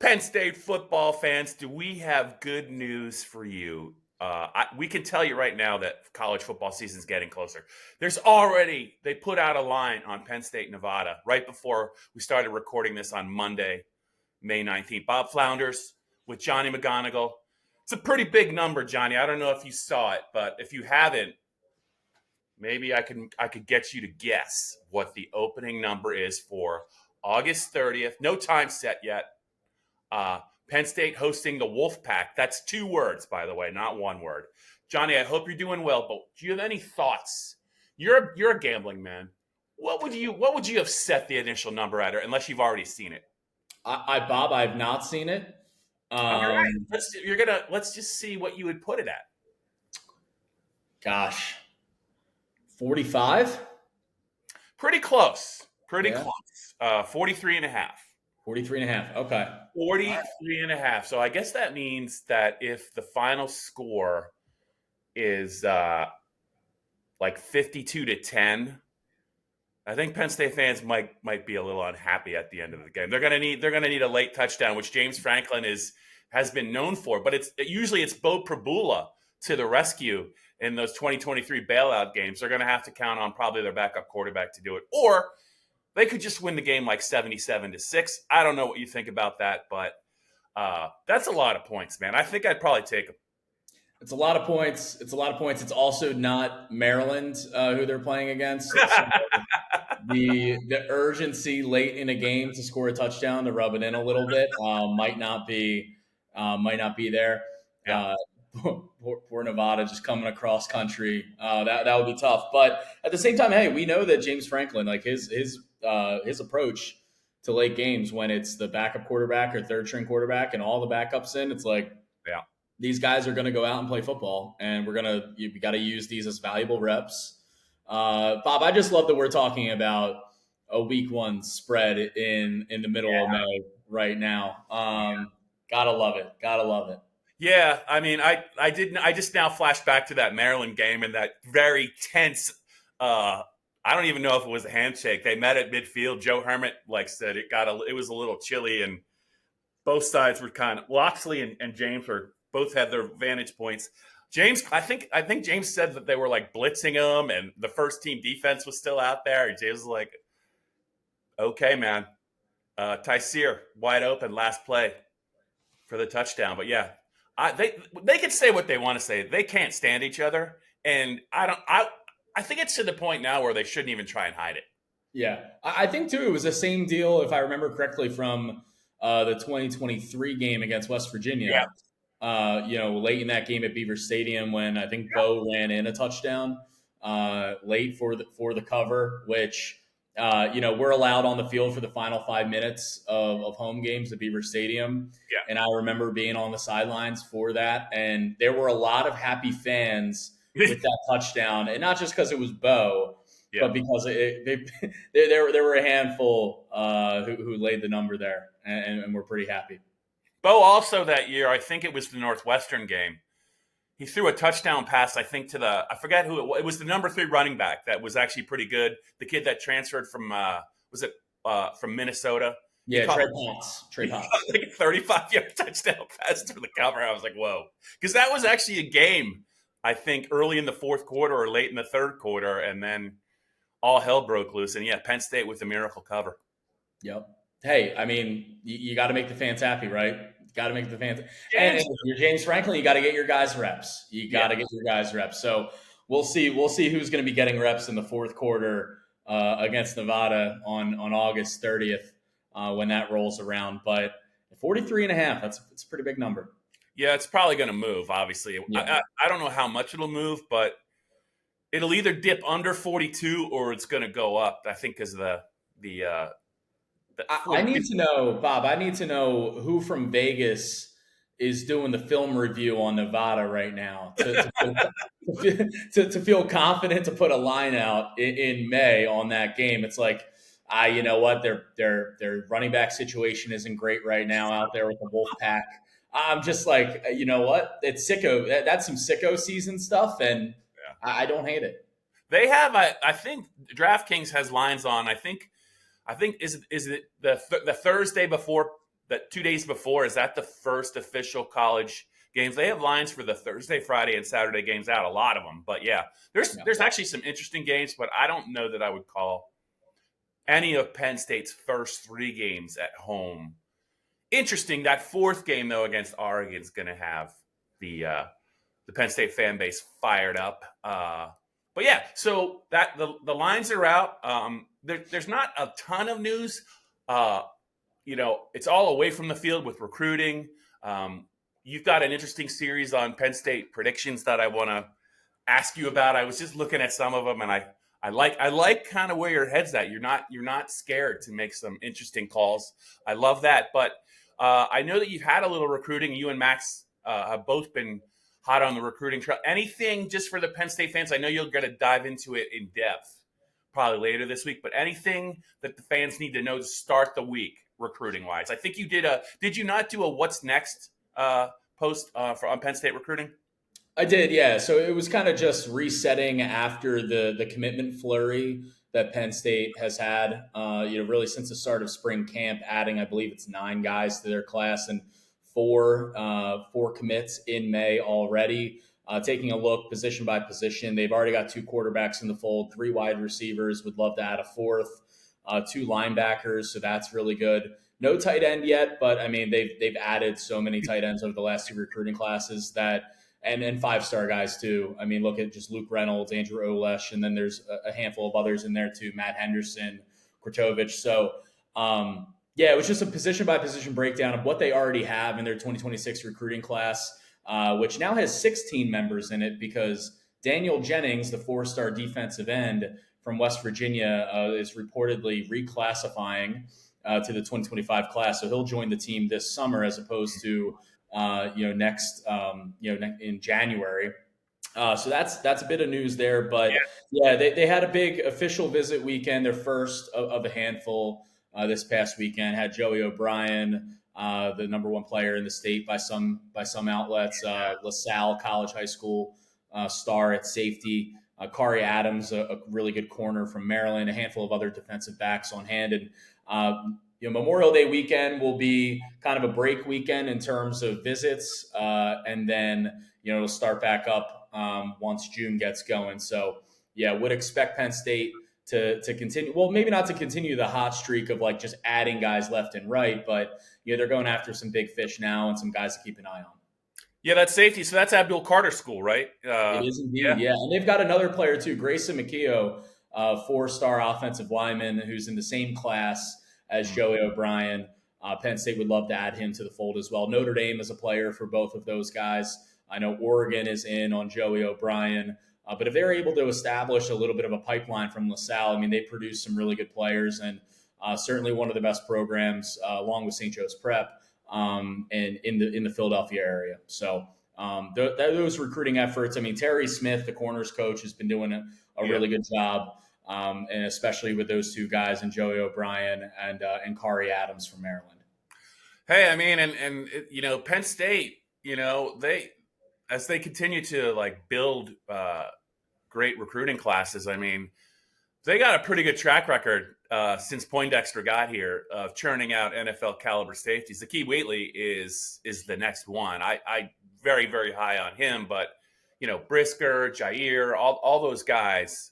Penn State football fans, do we have good news for you? We can tell you right now that college football season is getting closer. They put out a line on Penn State, Nevada, right before we started recording this on Monday, May 19th. Bob Flounders with Johnny McGonigal. It's a pretty big number, Johnny. I don't know if you saw it, but if you haven't, maybe I could get you to guess what the opening number is for August 30th. No time set yet. Penn State hosting the Wolfpack. That's 2 words, by the way, not 1 word. Johnny, I hope you're doing well, but do you have any thoughts? You're a gambling man. What would you have set the initial number at, unless you've already seen it? Bob, I've not seen it. All right. Let's just see what you would put it at. Gosh, 45. Pretty close. Close. 43 and a half. 43 and a half. Okay. 43 and a half. So I guess that means that if the final score is like 52-10, I think Penn State fans might be a little unhappy at the end of the game. They're gonna need a late touchdown, which James Franklin has been known for. But usually it's Bo Prabula to the rescue in those 2023 bailout games. They're gonna have to count on probably their backup quarterback to do it, or they could just win the game like 77-6. I don't know what you think about that, but that's a lot of points, man. I think I'd probably take them. It's a lot of points. It's also not Maryland who they're playing against. So the urgency late in a game to score a touchdown to rub it in a little bit might not be there. Yeah. Poor Nevada just coming across country. That would be tough. But at the same time, hey, we know that James Franklin, like his approach to late games when it's the backup quarterback or third string quarterback and all the backups in, it's like, yeah, these guys are going to go out and play football, and you got to use these as valuable reps. Bob, I just love that we're talking about a week 1 spread in the middle of May right now. Gotta love it. Yeah, I mean, I just now flashed back to that Maryland game and that very tense. I don't even know if it was a handshake. They met at midfield. Joe Hermit said it was a little chilly, and both sides were kind of Loxley and James both had their vantage points. James, I think James said that they were blitzing him, and the first team defense was still out there. And James was like, "Okay, man, Tyseer wide open, last play for the touchdown." But yeah. They can say what they want to say. They can't stand each other, and I think it's to the point now where they shouldn't even try and hide it. Yeah, I think too it was the same deal, if I remember correctly, from the 2023 game against West Virginia. Yeah. Late in that game at Beaver Stadium when I think Bo ran in a touchdown late for the cover, which we're allowed on the field for the final 5 minutes of home games at Beaver Stadium. Yeah. And I remember being on the sidelines for that. And there were a lot of happy fans with that touchdown. And not just because it was Bo, but because there were a handful who laid the number there and were pretty happy. Bo also that year, I think it was the Northwestern game. He threw a touchdown pass, I think, I forget who it was. It was the number 3 running back that was actually pretty good. The kid that transferred from, from Minnesota? Yeah, Trey Potts. Like a 35-yard touchdown pass through the cover. I was like, whoa. Because that was actually a game, I think, early in the 4th quarter or late in the 3rd quarter, and then all hell broke loose. And, Penn State with a miracle cover. Yep. Hey, I mean, you got to make the fans happy, right? Got to make the fans. And if you're James Franklin, you got to get your guys reps. So we'll see who's going to be getting reps in the 4th quarter against Nevada on August 30th when that rolls around. But 43.5, that's a pretty big number. Yeah, it's probably going to move, obviously. Yeah. I don't know how much it'll move, but it'll either dip under 42 or it's going to go up, I think, because of I need to know, Bob, who from Vegas is doing the film review on Nevada right now to feel confident to put a line out in May on that game. It's like, you know what, their running back situation isn't great right now out there with the Wolfpack. I'm just like, you know what, it's sicko. That's some sicko season stuff, and I don't hate it. They have, I think DraftKings has lines on, I think is it the Thursday before that 2 days before, is that the first official college games? They have lines for the Thursday, Friday, and Saturday games out, a lot of them. But yeah, there's actually some interesting games, but I don't know that I would call any of Penn State's first 3 games at home interesting. That 4th game, though, against Oregon is going to have the Penn State fan base fired up. But yeah, so that the lines are out. There's not a ton of news. It's all away from the field with recruiting. You've got an interesting series on Penn State predictions that I want to ask you about. I was just looking at some of them, and I like kind of where your head's at. You're not scared to make some interesting calls. I love that. But I know that you've had a little recruiting. You and Max have both been hot on the recruiting trail. Anything just for the Penn State fans? I know you're going to dive into it in depth probably later this week, but anything that the fans need to know to start the week recruiting wise? I think you did you not do a what's next post on Penn State recruiting? I did, yeah. So it was kind of just resetting after the commitment flurry that Penn State has had, really since the start of spring camp, adding, I believe it's 9 guys to their class and 4 commits in May already. Taking a look position by position, they've already got 2 quarterbacks in the fold, 3 wide receivers, would love to add a 4th, 2 linebackers, so that's really good. No tight end yet, but I mean they've added so many tight ends over the last 2 recruiting classes that and 5-star guys too. I mean, look at just Luke Reynolds, Andrew Olesh, and then there's a handful of others in there too, Matt Henderson, Kortovich. So it was just a position by position breakdown of what they already have in their 2026 recruiting class, which now has 16 members in it because Daniel Jennings, the 4-star defensive end from West Virginia, is reportedly reclassifying to the 2025 class. So he'll join the team this summer as opposed to next in January. So that's a bit of news there. But they had a big official visit weekend, their first of a handful this past weekend. Had Joey O'Brien, the number 1 player in the state by some outlets, LaSalle College High School star at safety, Kari Adams, a really good corner from Maryland, a handful of other defensive backs on hand. And Memorial Day weekend will be kind of a break weekend in terms of visits, and then it'll start back up once June gets going. So would expect Penn State to continue. Well, maybe not to continue the hot streak of like just adding guys left and right, but they're going after some big fish now and some guys to keep an eye on. Yeah, that's safety. So that's Abdul Carter's school, right? It is indeed. Yeah, and they've got another player too, Grayson McKeough, 4-star offensive lineman who's in the same class as Joey O'Brien. Penn State would love to add him to the fold as well. Notre Dame is a player for both of those guys. I know Oregon is in on Joey O'Brien. But if they're able to establish a little bit of a pipeline from LaSalle, I mean, they produce some really good players and certainly one of the best programs along with St. Joe's Prep and in the Philadelphia area. So those recruiting efforts, I mean, Terry Smith, the corners coach, has been doing a really good job. And especially with those 2 guys and Joey O'Brien and Kari Adams from Maryland. Hey, I mean, and Penn State, as they continue to like build great recruiting classes, I mean, they got a pretty good track record since Poindexter got here of churning out NFL caliber safeties. Zakee Wheatley is the next one. I very, very high on him, but Brisker, Jair, all those guys.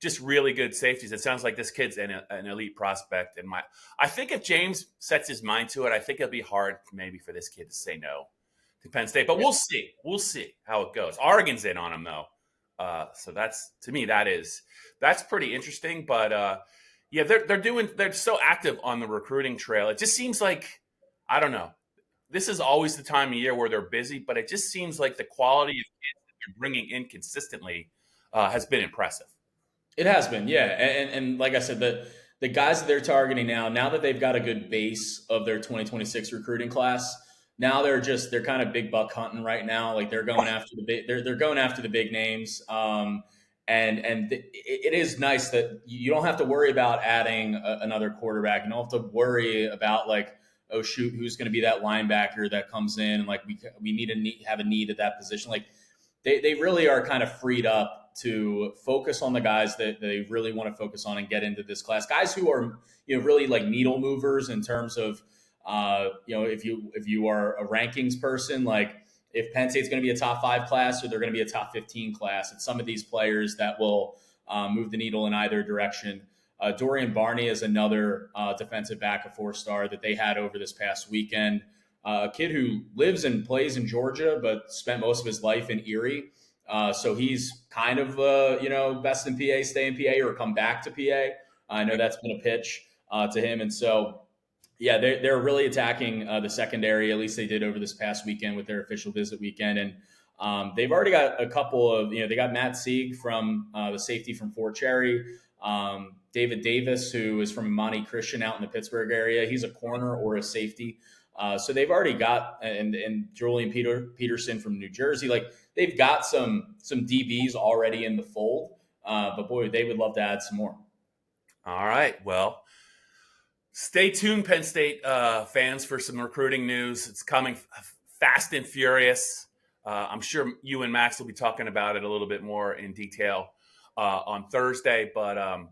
Just really good safeties. It sounds like this kid's an elite prospect. And I think if James sets his mind to it, I think it'll be hard maybe for this kid to say no to Penn State. But we'll see. We'll see how it goes. Oregon's in on him though, so that's to me that's pretty interesting. But they're so active on the recruiting trail. It just seems like I don't know. This is always the time of year where they're busy, but it just seems like the quality of kids that they're bringing in consistently has been impressive. It has been, yeah. And like I said, the guys that they're targeting now that they've got a good base of their 2026 recruiting class, now they're kind of big buck hunting right now. Like they're going after they're going after the big names. It is nice that you don't have to worry about adding another quarterback. You don't have to worry about like, oh shoot, who's going to be that linebacker that comes in and like we need to have a need at that position. Like they really are kind of freed up to focus on the guys that they really want to focus on and get into this class. Guys who are, really like needle movers in terms of If you are a rankings person, like if Penn State's going to be a top 5 class or they're going to be a top 15 class, it's some of these players that will move the needle in either direction. Dorian Barney is another defensive back, a 4-star that they had over this past weekend. A kid who lives and plays in Georgia, but spent most of his life in Erie. So he's kind of, best in PA, stay in PA, or come back to PA. I know that's been a pitch to him. And so, yeah, they're really attacking the secondary. At least they did over this past weekend with their official visit weekend. And they've already got a couple of, they got Matt Sieg from the safety from Fort Cherry. David Davis, who is from Monty Christian out in the Pittsburgh area. He's a corner or a safety. So they've already got, and Julian Peterson from New Jersey, like they've got some DBs already in the fold. But boy, they would love to add some more. All right. Well, stay tuned, Penn State fans, for some recruiting news. It's coming fast and furious. I'm sure you and Max will be talking about it a little bit more in detail on Thursday. But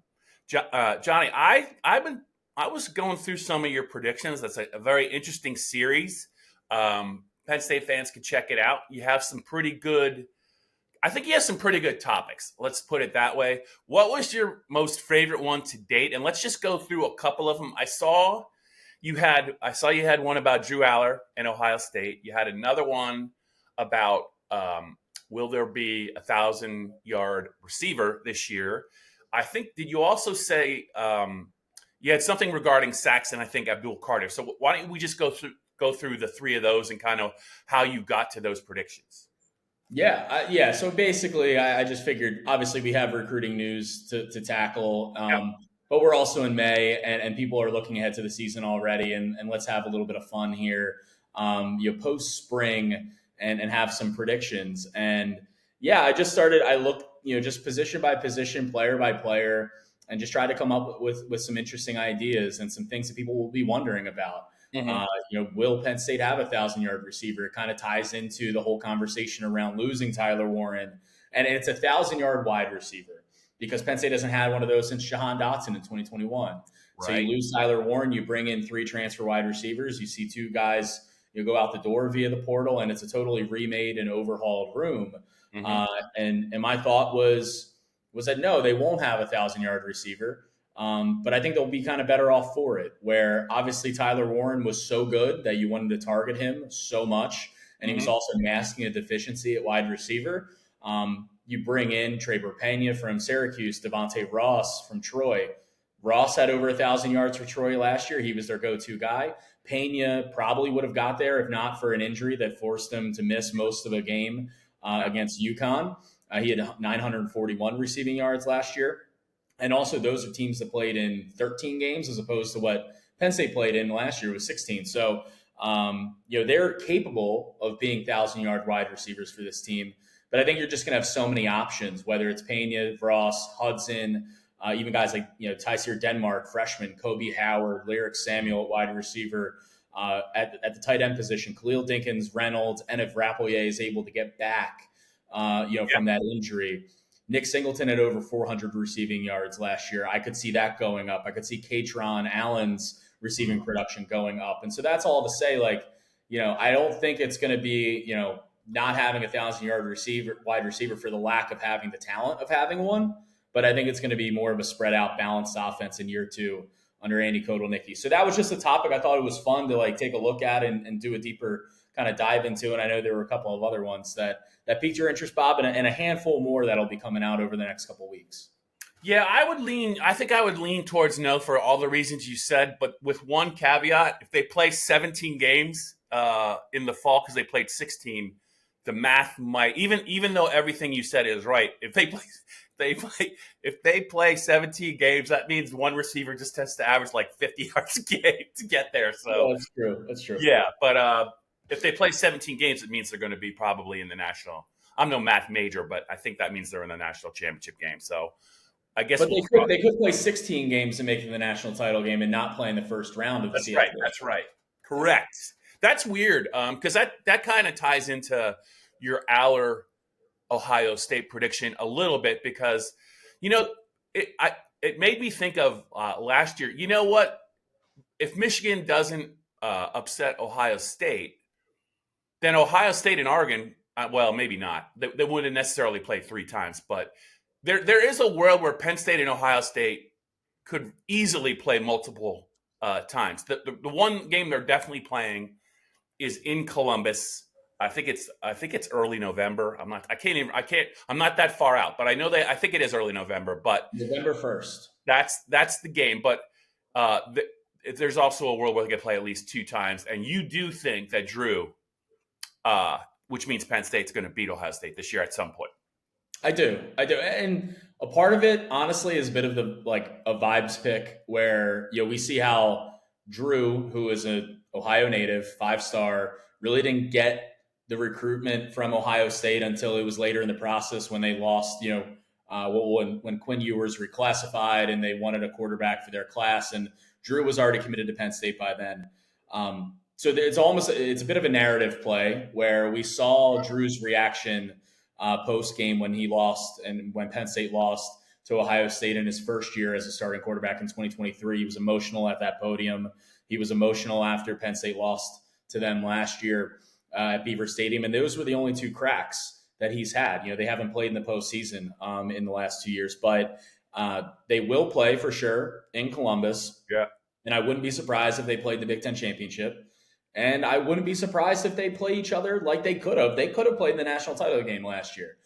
Johnny, I was going through some of your predictions. That's a very interesting series. Penn State fans can check it out. You have some pretty good. I think you have some pretty good topics. Let's put it that way. What was your most favorite one to date? And let's just go through a couple of them. I saw you had one about Drew Aller and Ohio State. You had another one about will there be 1,000-yard receiver this year? I think, did you also say you had something regarding Saxon, I think Abdul Carter. So why don't we just go through the three of those and kind of how you got to those predictions? Yeah. So basically, I just figured, obviously, we have recruiting news to tackle, but we're also in May, and people are looking ahead to the season already, and let's have a little bit of fun here. Post-spring and have some predictions. And yeah, I looked, just position by position, player by player, and just try to come up with some interesting ideas and some things that people will be wondering about. Mm-hmm. Will Penn State have a 1,000-yard receiver? It kind of ties into the whole conversation around losing Tyler Warren, and it's a 1,000-yard wide receiver because Penn State hasn't had one of those since Jahan Dotson in 2021. Right. So you lose Tyler Warren, you bring in 3 transfer wide receivers, you see 2 guys go out the door via the portal, and it's a totally remade and overhauled room. Mm-hmm. And my thought was that no, they won't have a 1,000-yard receiver. But I think they'll be kind of better off for it, where obviously Tyler Warren was so good that you wanted to target him so much. And he was also masking a deficiency at wide receiver. You bring in Traber Pena from Syracuse, Devontae Ross from Troy. Ross had over 1,000 yards for Troy last year. He was their go-to guy. Pena probably would have got there if not for an injury that forced him to miss most of a game against UConn. He had 941 receiving yards last year. And also those are teams that played in 13 games as opposed to what Penn State played in last year was 16. So, they're capable of being 1,000-yard wide receivers for this team. But I think you're just going to have so many options, whether it's Pena, Ross, Hudson, even guys like, Tyseer Denmark, freshman, Kobe Howard, Lyric Samuel at wide receiver, at the tight end position, Khalil Dinkins, Reynolds, and if Rappoye is able to get back, from that injury. Nick Singleton had over 400 receiving yards last year. I could see that going up. I could see Kaytron Allen's receiving production going up. And so that's all to say, I don't think it's going to be, not having a 1,000-yard wide receiver for the lack of having the talent of having one. But I think it's going to be more of a spread out, balanced offense in year 2 under Andy Kotelnicki. So that was just a topic I thought it was fun to take a look at and do a deeper kind of dive into. And I know there were a couple of other ones that piqued your interest, Bob, and a handful more that'll be coming out over the next couple of weeks. Yeah, I think I would lean towards no for all the reasons you said, but with one caveat: if they play 17 games in the fall because they played 16, the math might, even though everything you said is right, if they play 17 games, that means one receiver just has to average 50 yards a game to get there. So that's true. Yeah, but if they play 17 games, it means they're going to be probably in the national. I'm no math major, but I think that means they're in the national championship game. So I guess they could play 16 games to make it the national title game and not play in the first round of the CFL. That's right. Correct. That's weird because that kind of ties into your Aller Ohio State prediction a little bit because, it made me think of last year. You know what? If Michigan doesn't upset Ohio State, then Ohio State and Oregon, well, maybe not. They wouldn't necessarily play 3 times, but there is a world where Penn State and Ohio State could easily play multiple times. The one game they're definitely playing is in Columbus. I think it's early November. I'm not that far out, but I know I think it is early November, but November 1st. That's the game. But there's also a world where they can play at least 2 times. And you do think that Drew, which means Penn State's going to beat Ohio State this year at some point. I do. And a part of it, honestly, is a bit of a vibes pick where, we see how Drew, who is an Ohio native, 5-star, really didn't get the recruitment from Ohio State until it was later in the process when they lost, when Quinn Ewers reclassified and they wanted a quarterback for their class. And Drew was already committed to Penn State by then. So it's a bit of a narrative play where we saw Drew's reaction post game when he lost and when Penn State lost to Ohio State in his first year as a starting quarterback in 2023. He was emotional at that podium. He was emotional after Penn State lost to them last year at Beaver Stadium. And those were the only 2 cracks that he's had. They haven't played in the postseason in the last 2 years, but they will play for sure in Columbus. Yeah. And I wouldn't be surprised if they played the Big Ten championship. And I wouldn't be surprised if they play each other like they could have. They could have played the national title game last year.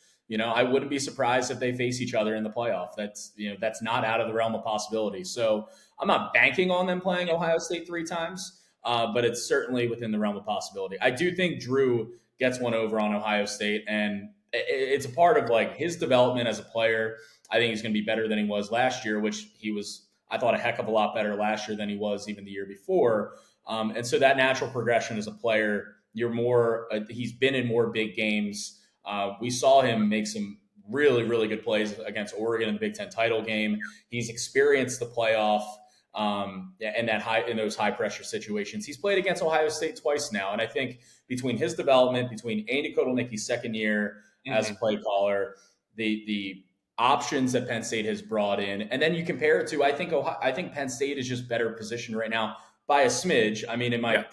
I wouldn't be surprised if they face each other in the playoff. That's not out of the realm of possibility. So I'm not banking on them playing Ohio State 3 times, but it's certainly within the realm of possibility. I do think Drew gets one over on Ohio State, and it's a part of his development as a player. I think he's going to be better than he was last year, which he was, I thought, a heck of a lot better last year than he was even the year before. And so that natural progression as a player, he's been in more big games. We saw him make some really, really good plays against Oregon in the Big Ten title game. He's experienced the playoff in those high pressure situations. He's played against Ohio State twice now. And I think between his development, between Andy Kotelnicki's second year as a play caller, the options that Penn State has brought in, and then you compare it to, I think Penn State is just better positioned right now by a smidge. I mean, in my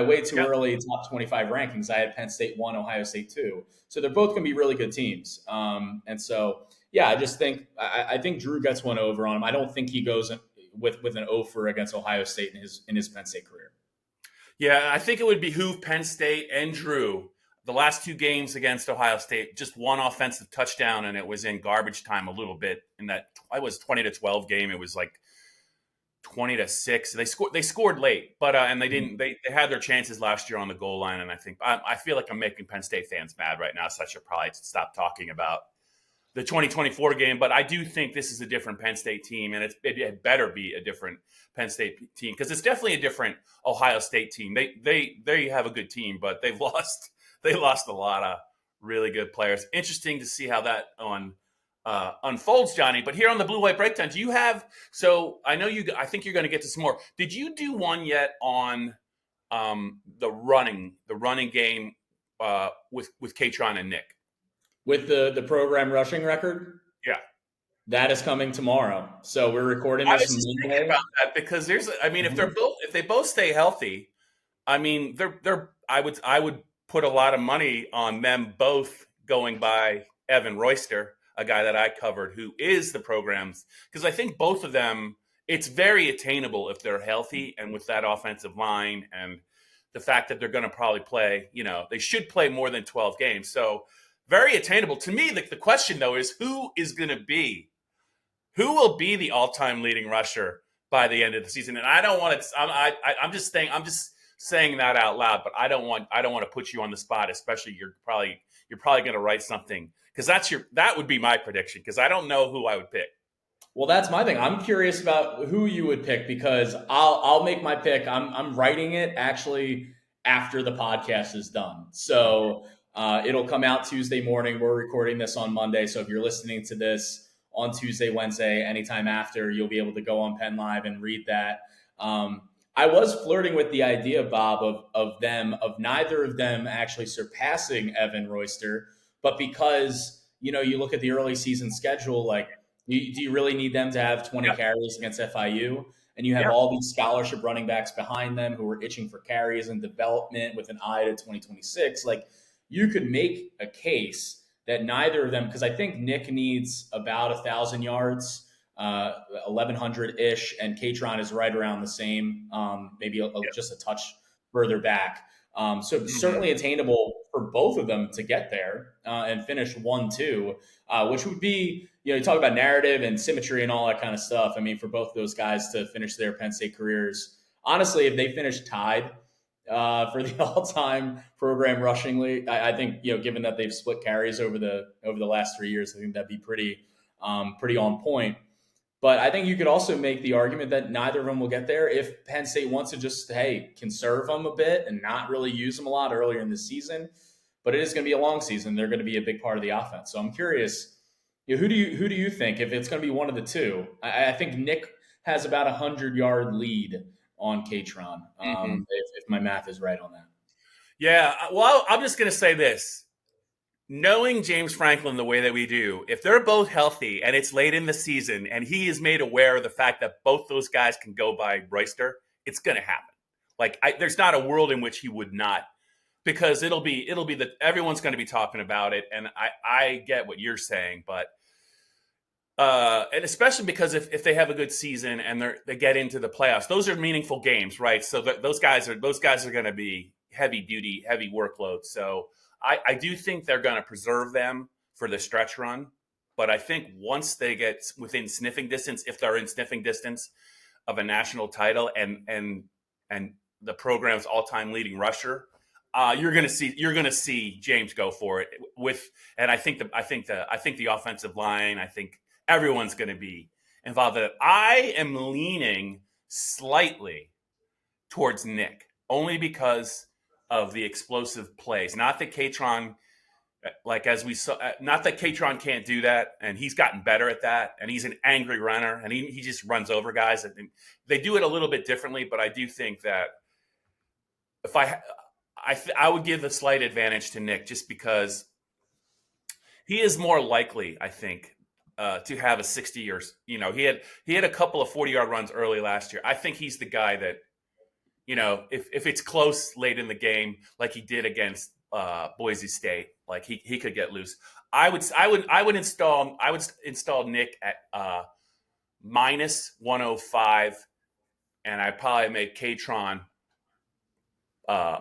way too early top 25 rankings, I had Penn State 1, Ohio State 2. So they're both going to be really good teams. And so, I just think I think Drew gets one over on him. I don't think he goes with an offer against Ohio State in his Penn State career. Yeah, I think it would behoove Penn State and Drew. The last 2 games against Ohio State, just one offensive touchdown, and it was in garbage time a little bit. In that, I was 20-12 game. It was like 20-6. They scored late, but and they didn't. They had their chances last year on the goal line, and I feel like I'm making Penn State fans mad right now, so I should probably stop talking about the 2024 game. But I do think this is a different Penn State team, and it better be a different Penn State team because it's definitely a different Ohio State team. They have a good team, but they lost a lot of really good players. Interesting to see how that unfolds, Johnny. But here on the Blue White Breakdown, do you have? So I know you. I think you're going to get to some more. Did you do one yet on the running game with Kaytron and Nick? With the program rushing record? Yeah. That is coming tomorrow. So we're recording this. I was just thinking about that because if they both stay healthy, I mean, I would put a lot of money on them both going by Evan Royster, a guy that I covered who is the program's, because I think both of them, it's very attainable if they're healthy and with that offensive line and the fact that they're going to probably play, they should play more than 12 games. So very attainable. To me, the question, though, is who will be the all-time leading rusher by the end of the season? And I don't want to. I'm just saying that out loud, but I don't want to put you on the spot. Especially you're probably going to write something because that would be my prediction because I don't know who I would pick. Well, that's my thing. I'm curious about who you would pick because I'll make my pick. I'm writing it actually after the podcast is done. So. It'll come out Tuesday morning. We're recording this on Monday. So if you're listening to this on Tuesday, Wednesday, anytime after, you'll be able to go on PennLive and read that. I was flirting with the idea, Bob, of neither of them actually surpassing Evan Royster. But because, you look at the early season schedule, do you really need them to have 20 carries against FIU? and you have Yeah. all these scholarship running backs behind them who are itching for carries and development with an eye to 2026. Like, you could make a case that neither of them, because I think Nick needs about 1,000 yards, 1,100 ish, and Kaytron is right around the same, maybe just a touch further back. So certainly attainable for both of them to get there and finish 1-2, which would be, you talk about narrative and symmetry and all that kind of stuff. I mean, for both of those guys to finish their Penn State careers, honestly, if they finish tied for the all-time program rushingly, I think, given that they've split carries over the last 3 years, I think that'd be pretty on point. But I think you could also make the argument that neither of them will get there if Penn State wants to just, conserve them a bit and not really use them a lot earlier in the season. But it is going to be a long season. They're going to be a big part of the offense. So I'm curious, who do you think, if it's going to be one of the two? I think Nick has about 100-yard lead on Kaytron, if my math is right on that. Yeah. Well, I'm just going to say this. Knowing James Franklin the way that we do, if they're both healthy and it's late in the season and he is made aware of the fact that both those guys can go by Royster, it's going to happen. Like, there's not a world in which he would not, because it'll be that everyone's going to be talking about it. And I get what you're saying, but and especially because if they have a good season and they get into the playoffs, those are meaningful games, right? So those guys are going to be heavy duty, heavy workload. So I do think they're going to preserve them for the stretch run, but I think once they get within sniffing distance, if they're in sniffing distance of a national title and the program's all-time leading rusher, you're going to see James go for it and I think the offensive line, I think everyone's going to be involved in it. I am leaning slightly towards Nick, only because of the explosive plays. Not that Kaytron, as we saw, not that Kaytron can't do that, and he's gotten better at that, and he's an angry runner, and he just runs over guys. And they do it a little bit differently, but I do think that if I would give a slight advantage to Nick, just because he is more likely, I think, to have a 60 or, he had a couple of 40-yard runs early last year. I think he's the guy that, if it's close late in the game, like he did against Boise State, like he could get loose. I would install Nick at minus 105, and I probably make Kaytron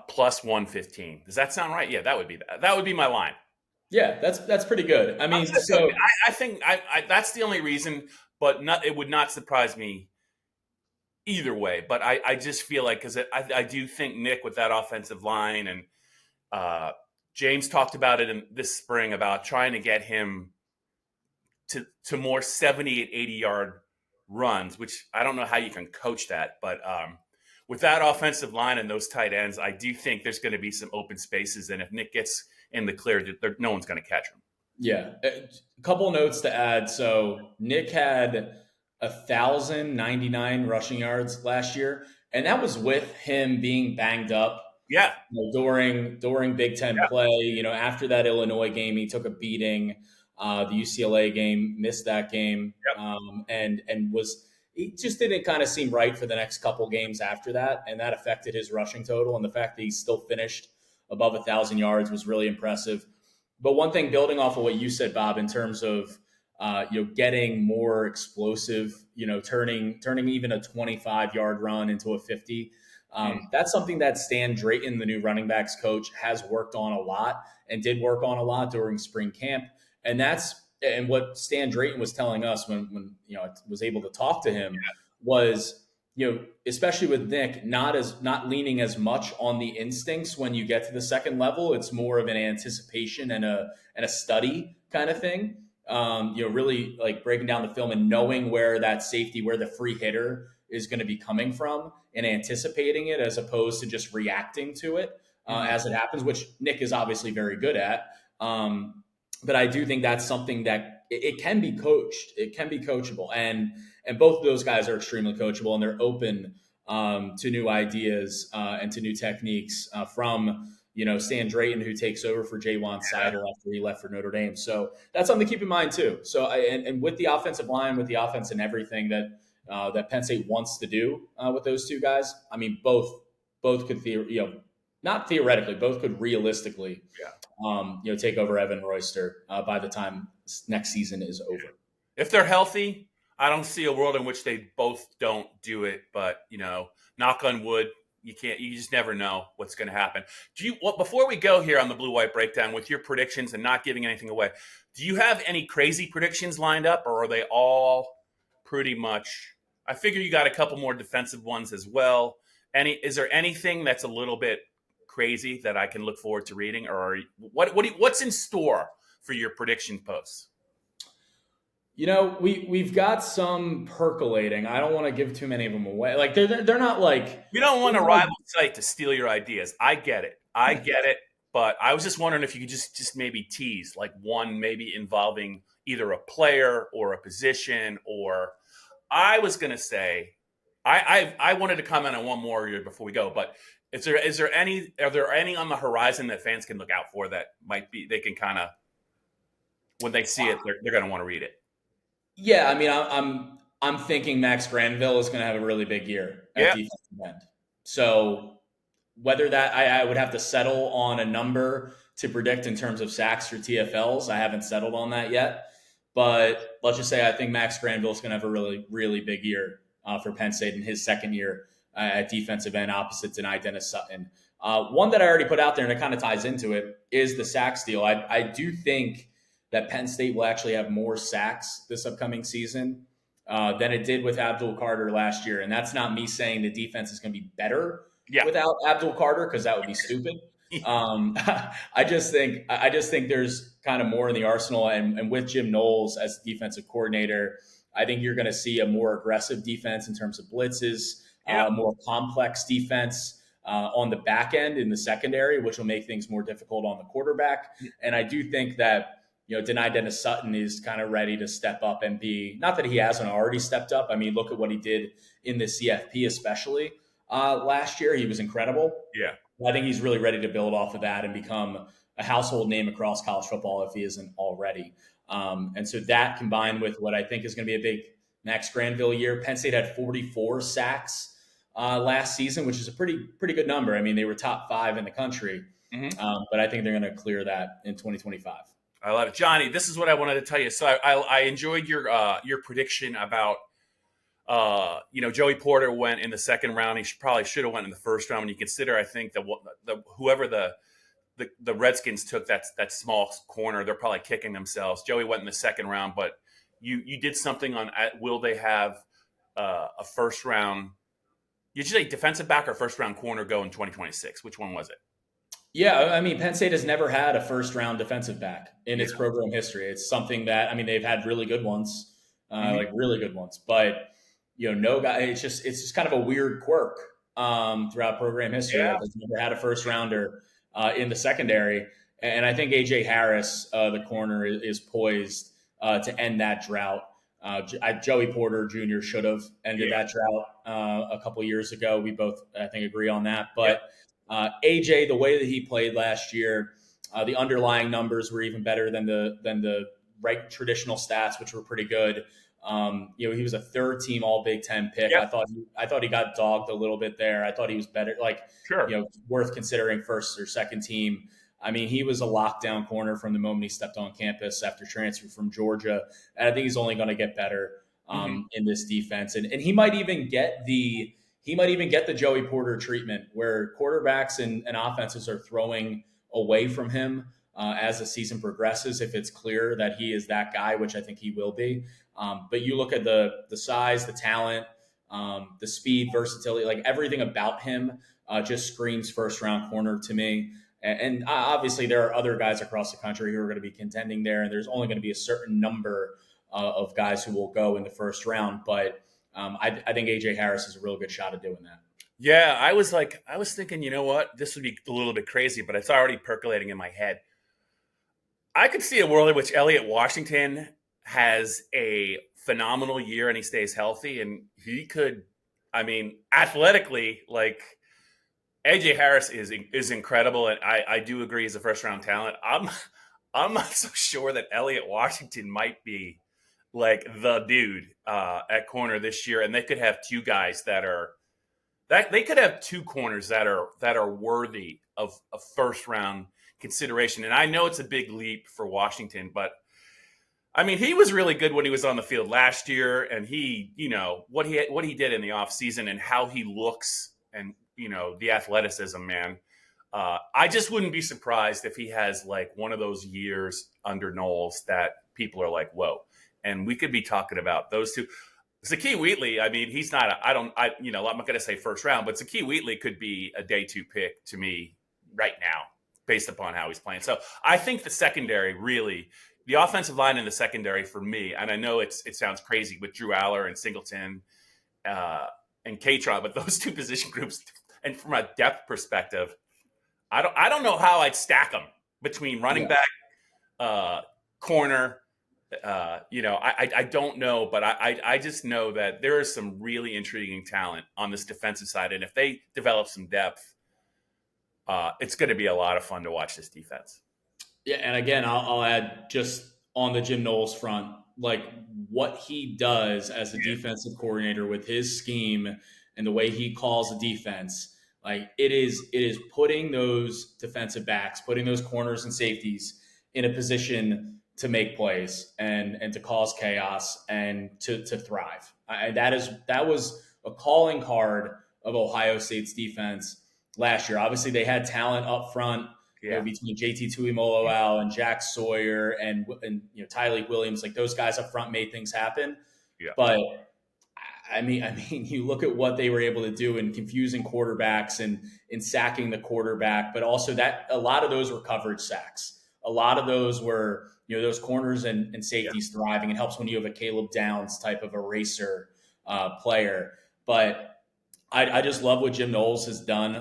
plus 115. Does that sound right? Yeah, that would be my line. Yeah, that's pretty good. I mean, I think that's the only reason, but it would not surprise me either way. But I just feel like, because I do think Nick, with that offensive line, and James talked about it in this spring about trying to get him to more 70 and 80-yard runs, which I don't know how you can coach that. But with that offensive line and those tight ends, I do think there's going to be some open spaces. And if Nick gets in the clear, no one's going to catch him. Yeah. A couple notes to add. So Nick had 1,099 rushing yards last year, and that was with him being banged up. Yeah. During Big Ten play, after that Illinois game, he took a beating. The UCLA game, missed that game, and he just didn't kind of seem right for the next couple games after that, and that affected his rushing total. And the fact that he still finished above 1,000 yards was really impressive. But one thing, building off of what you said, Bob, in terms of getting more explosive, turning even a 25-yard run into a 50. That's something that Stan Drayton, the new running backs coach, has worked on a lot and did work on a lot during spring camp. And what Stan Drayton was telling us when I was able to talk to him was, especially with Nick, not leaning as much on the instincts when you get to the second level. It's more of an anticipation and a study kind of thing. Really like breaking down the film and knowing where that safety, where the free hitter is going to be coming from, and anticipating it as opposed to just reacting to it as it happens, which Nick is obviously very good at. But I do think that's something that it can be coached. It can be coachable. And both of those guys are extremely coachable, and they're open to new ideas and to new techniques from, Stan Drayton, who takes over for Jaywan Sider after he left for Notre Dame. So that's something to keep in mind too. So and with the offensive line, with the offense and everything, that that Penn State wants to do with those two guys. I mean, both could not theoretically, both could realistically, take over Evan Royster by the time next season is over. If they're healthy, I don't see a world in which they both don't do it. But knock on wood, you just never know what's going to happen. Before we go here on the Blue White Breakdown with your predictions and not giving anything away, do you have any crazy predictions lined up, or are they all pretty much? I figure you got a couple more defensive ones as well. Is there anything that's a little bit crazy that I can look forward to reading, or what's in store for your prediction posts? We've got some percolating. I don't want to give too many of them away. Like they're not like, we don't want a rival site to steal your ideas. I get it. But I was just wondering if you could just maybe tease like one maybe involving either a player or a position, or I was going to say, I wanted to comment on one more before we go, but are there any on the horizon that fans can look out for that might be, they can kind of, when they see it, they're going to want to read it? Yeah. I mean, I'm thinking Max Granville is going to have a really big year at defensive end. So whether that, I would have to settle on a number to predict in terms of sacks or TFLs. I haven't settled on that yet, but let's just say I think Max Granville is going to have a really, really big year for Penn State in his second year at defensive end opposite to Dennis Sutton. One that I already put out there and it kind of ties into it is the sacks deal. I do think that Penn State will actually have more sacks this upcoming season than it did with Abdul Carter last year. And that's not me saying the defense is going to be better without Abdul Carter, because that would be stupid. I just think there's kind of more in the arsenal, and with Jim Knowles as defensive coordinator, I think you're going to see a more aggressive defense in terms of blitzes, more complex defense on the back end in the secondary, which will make things more difficult on the quarterback. And I do think that Dennis Sutton is kind of ready to step up and be, not that he hasn't already stepped up. I mean, look at what he did in the CFP, especially last year. He was incredible. Yeah. I think he's really ready to build off of that and become a household name across college football if he isn't already. And so that combined with what I think is going to be a big Max Granville year. Penn State had 44 sacks last season, which is a pretty good number. I mean, they were top 5 in the country, but I think they're going to clear that in 2025. I love it. Johnny, this is what I wanted to tell you. So I enjoyed your prediction about, Joey Porter went in the second round. He probably should have went in the first round. When you consider, I think that whoever the Redskins took that small corner, they're probably kicking themselves. Joey went in the second round, but you did something on, will they have a first round? Did you say defensive back or first round corner go in 2026? Which one was it? Yeah, I mean, Penn State has never had a first-round defensive back in its program history. It's something that, I mean, they've had really good ones, like really good ones. But, no guy, it's just kind of a weird quirk throughout program history. Yeah. They've never had a first-rounder in the secondary. And I think A.J. Harris, the corner, is poised to end that drought. Joey Porter Jr. should have ended that drought a couple years ago. We both, I think, agree on that. But AJ, the way that he played last year, the underlying numbers were even better than the right traditional stats, which were pretty good. He was a third team All Big Ten pick. Yep. I thought he got dogged a little bit there. I thought he was better, worth considering first or second team. I mean, he was a lockdown corner from the moment he stepped on campus after transfer from Georgia, and I think he's only going to get better in this defense. And he might even get the Joey Porter treatment, where quarterbacks and offenses are throwing away from him as the season progresses, if it's clear that he is that guy, which I think he will be. But you look at the size, the talent, the speed, versatility, like everything about him just screams first-round corner to me. And obviously there are other guys across the country who are going to be contending there, and there's only going to be a certain number of guys who will go in the first round. But I think A.J. Harris is a real good shot at doing that. Yeah, I was thinking, you know what? This would be a little bit crazy, but it's already percolating in my head. I could see a world in which Elliott Washington has a phenomenal year and he stays healthy, and he could, I mean, athletically, like A.J. Harris is incredible, and I do agree he's a first-round talent. I'm not so sure that Elliott Washington might be like the dude at corner this year, and they could have two guys that they could have two corners that are worthy of a first round consideration. And I know it's a big leap for Washington, but I mean, he was really good when he was on the field last year, and he, what he did in the offseason and how he looks, and the athleticism, man. I just wouldn't be surprised if he has like one of those years under Knowles that people are like, whoa. And we could be talking about those two. Zakee Wheatley, I mean, he's not, I'm not going to say first round, but Zakee Wheatley could be a day two pick to me right now based upon how he's playing. So I think the secondary really, the offensive line in the secondary for me, and I know it sounds crazy with Drew Aller and Singleton and Kaytron, but those two position groups, and from a depth perspective, I don't know how I'd stack them between running back, corner. I don't know, but I just know that there is some really intriguing talent on this defensive side, and if they develop some depth, it's going to be a lot of fun to watch this defense. Yeah, and again, I'll add just on the Jim Knowles front, like what he does as a defensive coordinator with his scheme and the way he calls the defense, like it is putting those defensive backs, putting those corners and safeties in a position to make plays and to cause chaos and to thrive. That was a calling card of Ohio State's defense last year. Obviously, they had talent up front. Between JT Tuimoloau and Jack Sawyer and Tyleik Williams, like those guys up front made things happen. Yeah. But I mean, you look at what they were able to do in confusing quarterbacks and in sacking the quarterback, but also that a lot of those were coverage sacks. A lot of those were those corners and safeties thriving. It helps when you have a Caleb Downs type of eraser player, but. I just love what Jim Knowles has done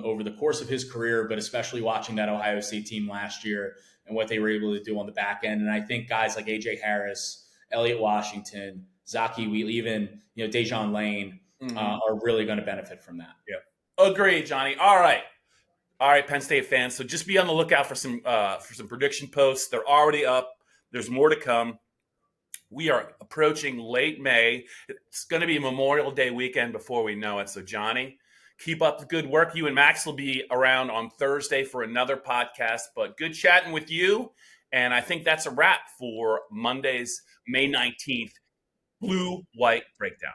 over the course of his career, but especially watching that Ohio State team last year and what they were able to do on the back end. And I think guys like A.J. Harris, Elliott Washington, Zakee Wheatley, even Dejon Lane are really going to benefit from that. Yeah, agree, Johnny. All right, Penn State fans. So just be on the lookout for some prediction posts. They're already up. There's more to come. We are approaching late May. It's going to be Memorial Day weekend before we know it. So, Johnny, keep up the good work. You and Max will be around on Thursday for another podcast. But good chatting with you. And I think that's a wrap for Monday's May 19th Blue-White Breakdown.